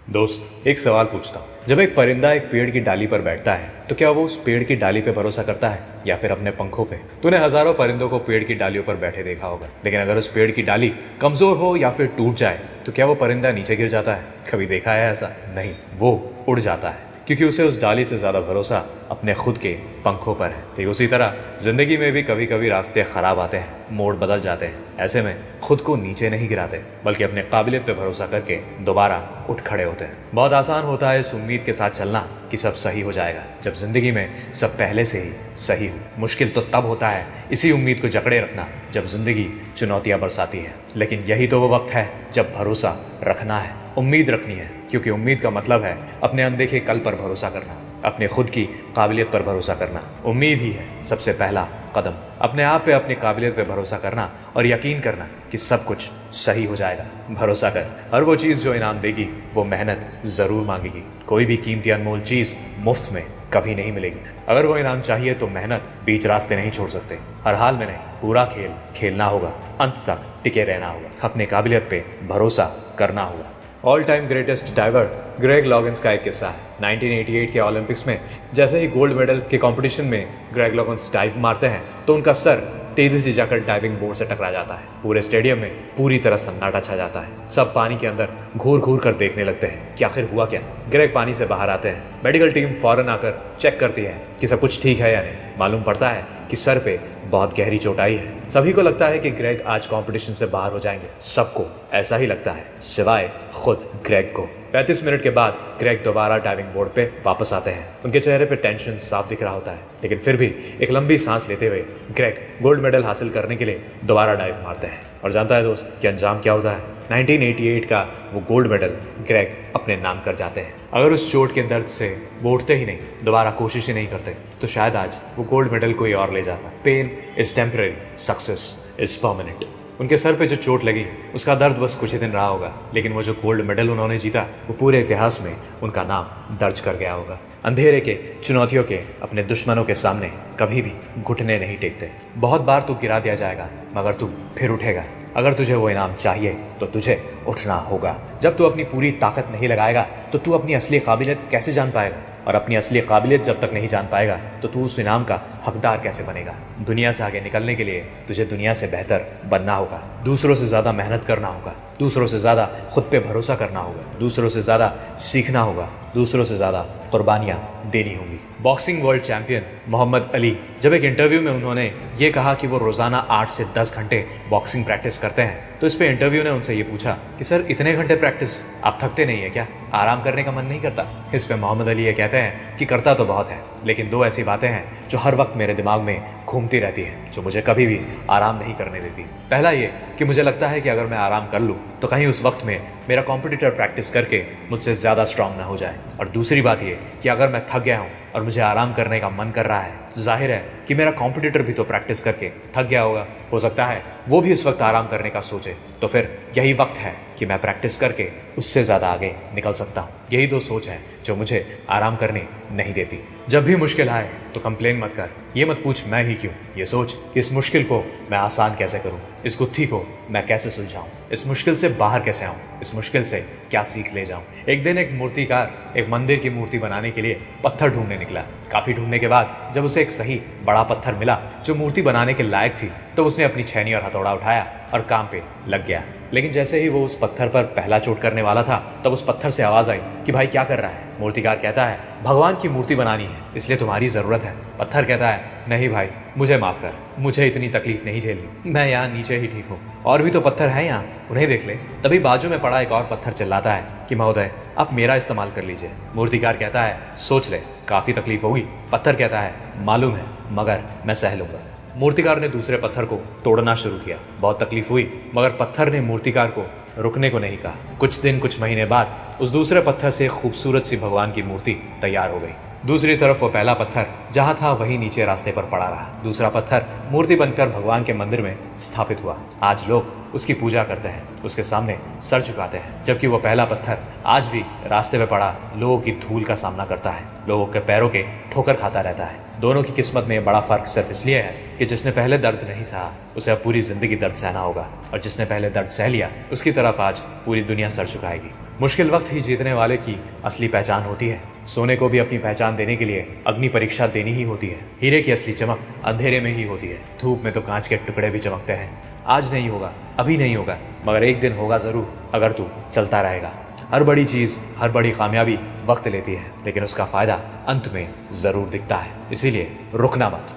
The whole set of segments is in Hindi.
दोस्त, एक सवाल पूछता हूँ। जब एक परिंदा एक पेड़ की डाली पर बैठता है तो क्या वो उस पेड़ की डाली पे भरोसा करता है या फिर अपने पंखों पे? तूने हजारों परिंदों को पेड़ की डालियों पर बैठे देखा होगा, लेकिन अगर उस पेड़ की डाली कमजोर हो या फिर टूट जाए तो क्या वो परिंदा नीचे गिर जाता है? कभी देखा है ऐसा? नहीं, वो उड़ जाता है, क्योंकि उसे उस डाली से ज्यादा भरोसा अपने खुद के पंखों पर है। ठीक उसी तरह जिंदगी में भी कभी कभी रास्ते खराब आते हैं, मोड़ बदल जाते हैं। ऐसे में खुद को नीचे नहीं गिराते, बल्कि अपने काबिलियत पे भरोसा करके दोबारा उठ खड़े होते हैं। बहुत आसान होता है इस उम्मीद के साथ चलना कि सब सही हो जाएगा, जब जिंदगी में सब पहले से ही सही हो। मुश्किल तो तब होता है इसी उम्मीद को जकड़े रखना जब जिंदगी चुनौतियां बरसाती है। लेकिन यही तो वो वक्त है जब भरोसा रखना है, उम्मीद रखनी है, क्योंकि उम्मीद का मतलब है अपने अनदेखे कल पर भरोसा करना, अपने खुद की काबिलियत पर भरोसा करना। उम्मीद ही है सबसे पहला कदम, अपने आप पे, अपनी काबिलियत पे भरोसा करना और यकीन करना कि सब कुछ सही हो जाएगा। भरोसा कर, हर वो चीज़ जो इनाम देगी वो मेहनत ज़रूर मांगेगी। कोई भी कीमती अनमोल चीज़ मुफ्त में कभी नहीं मिलेगी। अगर वो इनाम चाहिए तो मेहनत बीच रास्ते नहीं छोड़ सकते। हर हाल में नहीं, पूरा खेल खेलना होगा, अंत तक टिके रहना होगा, अपने काबिलियत पे भरोसा करना होगा। All time greatest diver Greg Louganis का एक किस्सा है। 1988 के ओलंपिक्स में जैसे ही गोल्ड मेडल के कंपटीशन में ग्रेग लॉगिन्स डाइव मारते हैं तो उनका सर तेजी से जाकर डाइविंग बोर्ड से टकरा जाता है। पूरे स्टेडियम में पूरी तरह सन्नाटा छा जाता है। सब पानी के अंदर घूर घूर कर देखने लगते हैं कि आखिर हुआ क्या। ग्रेग पानी से बाहर आते हैं। मेडिकल टीम फौरन आकर चेक करती है कि सब कुछ ठीक है या नहीं। मालूम पड़ता है कि सर पे बहुत गहरी चोट आई है। सभी को लगता है कि ग्रेग आज कंपटीशन से बाहर हो जाएंगे। सबको ऐसा ही लगता है, सिवाय खुद ग्रेग को। 35 मिनट के बाद ग्रेग दोबारा डाइविंग बोर्ड पे वापस आते हैं। उनके चेहरे पे टेंशन साफ दिख रहा होता है, लेकिन फिर भी एक लंबी सांस लेते हुए ग्रेग गोल्ड मेडल हासिल करने के लिए दोबारा डाइव मारते हैं। और जानता है दोस्त कि अंजाम क्या होता है? 1988 का वो गोल्ड मेडल ग्रेग अपने नाम कर जाते हैं। अगर उस चोट के दर्द से वो उठते ही नहीं, दोबारा कोशिश ही नहीं करते, तो शायद आज वो गोल्ड मेडल कोई और ले जाता। Pain is temporary, success is permanent. उनके सर पे जो चोट लगी उसका दर्द बस कुछ ही दिन रहा होगा, लेकिन वो जो गोल्ड मेडल उन्होंने जीता वो पूरे इतिहास में उनका नाम दर्ज कर गया होगा। अंधेरे के, चुनौतियों के, अपने दुश्मनों के सामने कभी भी घुटने नहीं टेकते। बहुत बार तू गिरा दिया जाएगा, मगर तू फिर उठेगा। अगर तुझे वो इनाम चाहिए तो तुझे उठना होगा। जब तू अपनी पूरी ताकत नहीं लगाएगा तो तू अपनी असली काबिलियत कैसे जान पाएगा? और अपनी असली काबिलियत जब तक नहीं जान पाएगा तो तू उस इनाम का हकदार कैसे बनेगा? दुनिया से आगे निकलने के लिए तुझे दुनिया से बेहतर बनना होगा। दूसरों से ज़्यादा मेहनत करना होगा, दूसरों से ज़्यादा खुद पे भरोसा करना होगा, दूसरों से ज़्यादा सीखना होगा, दूसरों से ज़्यादा कुर्बानियाँ देनी होंगी। Boxing world champion Muhammad Ali, जब एक इंटरव्यू में उन्होंने ये कहा कि वो रोज़ाना 8 से 10 घंटे बॉक्सिंग प्रैक्टिस करते हैं, तो इस पे इंटरव्यू ने उनसे ये पूछा कि सर इतने घंटे प्रैक्टिस आप थकते नहीं है क्या? आराम करने का मन नहीं करता? इस पे मोहम्मद अली ये कहते हैं कि करता तो बहुत है, लेकिन दो ऐसी बातें हैं जो हर वक्त मेरे दिमाग में घूमती रहती हैं, जो मुझे कभी भी आराम नहीं करने देती। पहला ये कि मुझे लगता है कि अगर मैं आराम कर लूँ तो कहीं उस वक्त में मेरा कॉम्पिटिटर प्रैक्टिस करके मुझसे ज़्यादा स्ट्रांग ना हो जाए। और दूसरी बात ये कि अगर मैं थक गया हूँ और मुझे आराम करने का मन कर रहा है तो जाहिर है कि मेरा कॉम्पिटिटर भी तो प्रैक्टिस करके थक गया होगा। हो सकता है वो भी इस वक्त आराम करने का सोचे, तो फिर यही वक्त है कि मैं प्रैक्टिस करके उससे ज़्यादा आगे निकल सकता हूँ। यही दो सोच है जो मुझे आराम करने नहीं देती। जब भी मुश्किल आए तो कंप्लेन मत कर, ये मत पूछ मैं ही क्यों। ये सोच कि इस मुश्किल को मैं आसान कैसे करूँ, इस गुत्थी को मैं कैसे सुलझाऊँ, इस मुश्किल से बाहर कैसे आऊँ, इस मुश्किल से क्या सीख ले जाऊँ। एक दिन एक मूर्तिकार एक मंदिर की मूर्ति बनाने के लिए पत्थर ढूंढने निकला। काफ़ी ढूंढने के बाद जब उसे एक सही बड़ा पत्थर मिला जो मूर्ति बनाने के लायक थी, तो उसने अपनी छेनी और हथौड़ा उठाया और काम पे लग गया। लेकिन जैसे ही वो उस पत्थर पर पहला चोट करने वाला था, तब उस पत्थर से आवाज़ आई कि भाई क्या कर रहा है? मूर्तिकार कहता है भगवान की मूर्ति बनानी है, इसलिए तुम्हारी ज़रूरत है। पत्थर कहता है नहीं भाई, मुझे माफ़ कर, मुझे इतनी तकलीफ नहीं झेलनी, मैं यहाँ नीचे ही ठीक हूँ, और भी तो पत्थर हैं यहाँ, उन्हें देख ले। तभी बाजू में पड़ा एक और पत्थर चिल्लाता है कि महोदय आप मेरा इस्तेमाल कर लीजिए। मूर्तिकार कहता है सोच ले, काफ़ी तकलीफ होगी। पत्थर कहता है मालूम है, मगर मैं सह लूँगा। मूर्तिकार ने दूसरे पत्थर को तोड़ना शुरू किया। बहुत तकलीफ हुई, मगर पत्थर ने मूर्तिकार को रुकने को नहीं कहा। कुछ दिन, कुछ महीने बाद उस दूसरे पत्थर से एक खूबसूरत सी भगवान की मूर्ति तैयार हो गई। दूसरी तरफ वो पहला पत्थर जहां था वही नीचे रास्ते पर पड़ा रहा। दूसरा पत्थर मूर्ति बनकर भगवान के मंदिर में स्थापित हुआ। आज लोग उसकी पूजा करते हैं, उसके सामने सर झुकाते हैं, जबकि वो पहला पत्थर आज भी रास्ते पे पड़ा लोगों की धूल का सामना करता है, लोगों के पैरों के ठोकर खाता रहता है। दोनों की किस्मत में बड़ा फर्क सिर्फ इसलिए है कि जिसने पहले दर्द नहीं सहा उसे अब पूरी जिंदगी दर्द सहना होगा, और जिसने पहले दर्द सह लिया उसकी तरफ आज पूरी दुनिया सर झुकाएगी। मुश्किल वक्त ही जीतने वाले की असली पहचान होती है। सोने को भी अपनी पहचान देने के लिए अग्नि परीक्षा देनी ही होती है। हीरे की असली चमक अंधेरे में ही होती है। धूप में तो कांच के टुकड़े भी चमकते हैं। आज नहीं होगा, अभी नहीं होगा, मगर एक दिन होगा जरूर अगर तू चलता रहेगा। हर बड़ी चीज, हर बड़ी कामयाबी वक्त लेती है, लेकिन उसका फायदा अंत में जरूर दिखता है। इसीलिए रुकना मत।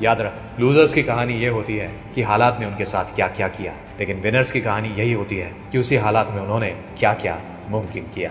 याद रख, लूजर्स की कहानी ये होती है कि हालात ने उनके साथ क्या क्या किया, लेकिन विनर्स की कहानी यही होती है कि उसी हालात में उन्होंने क्या क्या मुमकिन किया।